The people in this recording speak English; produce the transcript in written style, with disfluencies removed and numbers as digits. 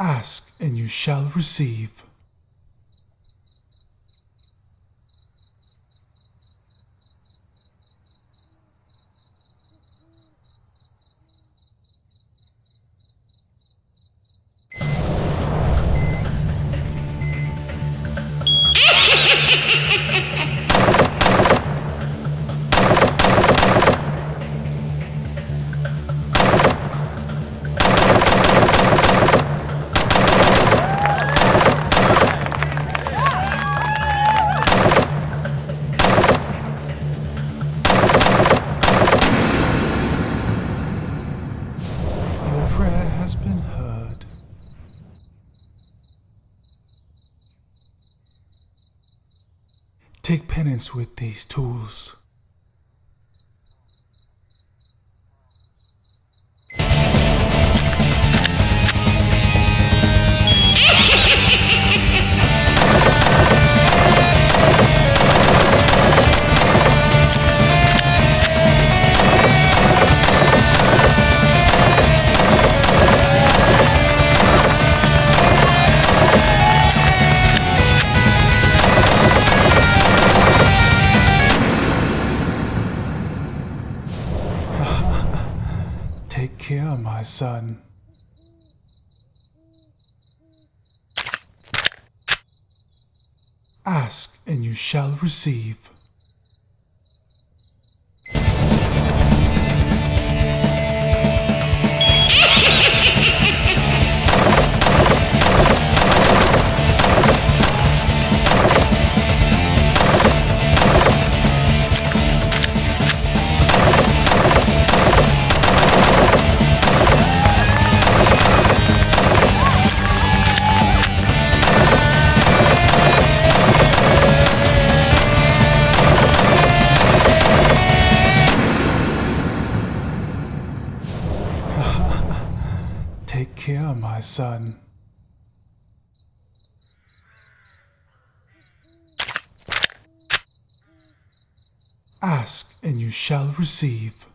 Ask and you shall receive. Your prayer has been heard. Take penance with these tools. Take care, my son. Ask and you shall receive. Take care, my son. Ask and you shall receive.